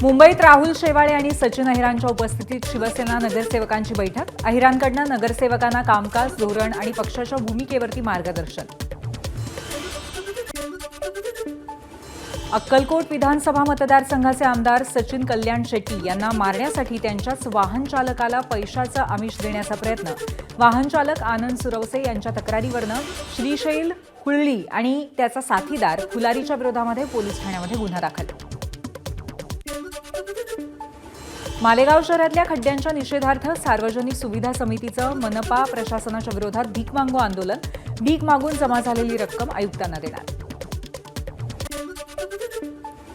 मुंबईत राहुल शेवाळे आणि सचिन अहिरांच्या उपस्थितीत शिवसेना नगरसेवकांची बैठक। अहिरांकडून नगरसेवकांना कामकाज, धोरण आणि पक्षाच्या भूमिकेवरती मार्गदर्शन। अक्कलकोट विधानसभा मतदारसंघाचे आमदार सचिन कल्याण शेट्टी यांना मारण्यासाठी त्यांच्याच वाहन चालकाला पैशाचं आमिष देण्याचा प्रयत्न। वाहन चालक आनंद सुरवसे यांच्या तक्रारीवरून श्रीशैल हुळ्ळी आणि त्याचा साथीदार फुलारीच्या विरोधामध्ये पोलीस ठाण्यामध्ये गुन्हा दाखल। मालेगाव शहरातल्या खड्ड्यांच्या निषेधार्थ सार्वजनिक सुविधा समितीचं मनपा प्रशासनाच्या विरोधात भीक मागू आंदोलन। भीक मागून जमा झालेली रक्कम आयुक्तांना देणार।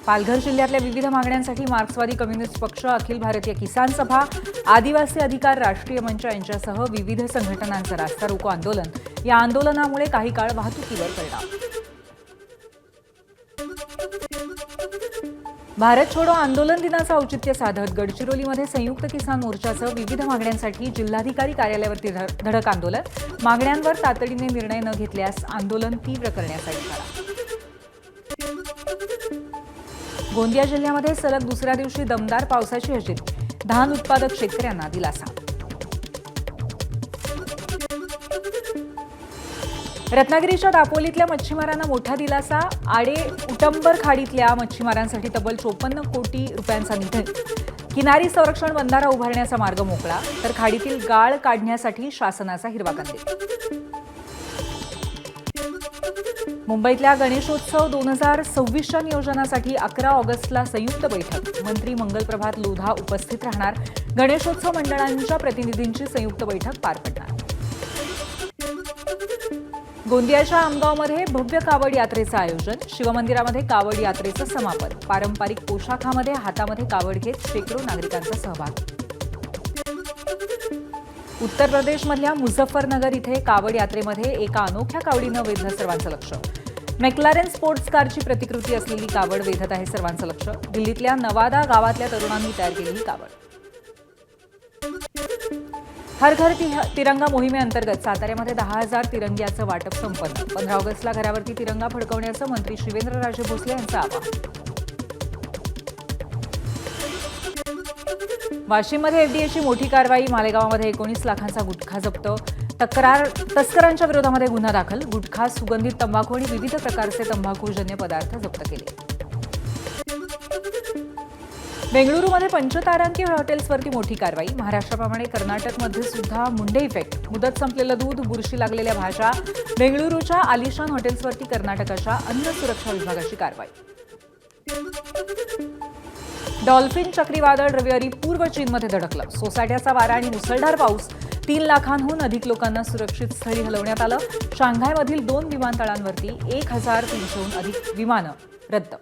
पालघर जिल्ह्यातल्या विविध मागण्यांसाठी मार्क्सवादी कम्युनिस्ट पक्ष, अखिल भारतीय किसान सभा, आदिवासी अधिकार राष्ट्रीय मंच यांच्यासह विविध संघटनांचं रास्ता रोको आंदोलन। या आंदोलनामुळे काही काळ वाहतुकीवर परिणाम। भारत छोडो आंदोलन दिनाचं औचित्य साधत गडचिरोलीमध्ये संयुक्त किसान मोर्चाचं विविध मागण्यांसाठी जिल्हाधिकारी कार्यालयावरती धडक आंदोलन। मागण्यांवर तातडीने निर्णय न घेतल्यास आंदोलन तीव्र करण्याचा इशारा। गोंदिया जिल्ह्यामध्ये सलग दुसऱ्या दिवशी दमदार पावसाची हजेरी। धान उत्पादक शेतकऱ्यांना दिलासा। रत्नागिरीच्या दापोलीतल्या मच्छीमारांना मोठा दिलासा। आडे उटंबर खाडीतल्या मच्छीमारांसाठी तब्बल 54 कोटी रुपयांचा निधी। किनारी संरक्षण बंधारा उभारण्याचा मार्ग मोकळा, तर खाडीतील गाळ काढण्यासाठी शासनाचा हिरवा कंदील। मुंबईतल्या गणेशोत्सव 2026च्या नियोजनासाठी 11 ऑगस्टला संयुक्त बैठक। मंत्री मंगलप्रभात लोधा उपस्थित राहणार। गणेशोत्सव मंडळांच्या प्रतिनिधींची संयुक्त बैठक पार पडणार। गोंदियाच्या आमगावमध्ये भव्य कावड यात्रेचं आयोजन। शिवमंदिरामध्ये कावड यात्रेचं समापन। पारंपरिक पोशाखामध्ये हातामध्ये कावड घेत शेकडो नागरिकांचा सहभाग। उत्तर प्रदेशमधल्या मुझफ्फरनगर इथे कावड यात्रेमध्ये एका अनोख्या कावडीनं वेधलं सर्वांचं लक्ष। मॅक्लारेन स्पोर्ट्स कारची प्रतिकृती असलेली कावड वेधत आहे सर्वांचं लक्ष। दिल्लीतल्या नवादा गावातल्या तरुणांनी तयार केलेली कावड। हर घर तिरंगा मोहिमेअंतर्गत साताऱ्यामध्ये 10,000 तिरंग्याचं वाटप संपन्न। 15 ऑगस्टला घरावरती तिरंगा फडकवण्याचं मंत्री शिवेंद्रराजे भोसले यांचं आवाहन। वाशिममध्ये एफडीएची मोठी कारवाई। मालेगावमध्ये 19 लाखांचा गुटखा जप्त। तस्करांच्या विरोधामध्ये गुन्हा दाखल। गुटखा, सुगंधित तंबाखू आणि विविध प्रकारचे तंबाखूजन्य पदार्थ जप्त केले। बेंगळुरूमध्ये पंचतारांकित हॉटेल्सवरती मोठी कारवाई। महाराष्ट्राप्रमाणे कर्नाटकमध्ये सुद्धा मुंडे इफेक्ट। मुदत संपलेलं दूध, बुरशी लागलेल्या भाज्या। बेंगळुरूच्या आलिशान हॉटेल्सवरती कर्नाटकाच्या अन्न सुरक्षा विभागाची कारवाई। डॉल्फिन चक्रीवादळ रविवारी पूर्व चीनमध्ये धडकलं। सोसाट्याचा वारा आणि मुसळधार पाऊस। 3 लाखांहून अधिक लोकांना सुरक्षित स्थळी हलवण्यात आलं। शांघायमधील 2 विमानतळांवरती 1,300हून अधिक विमानं रद्द।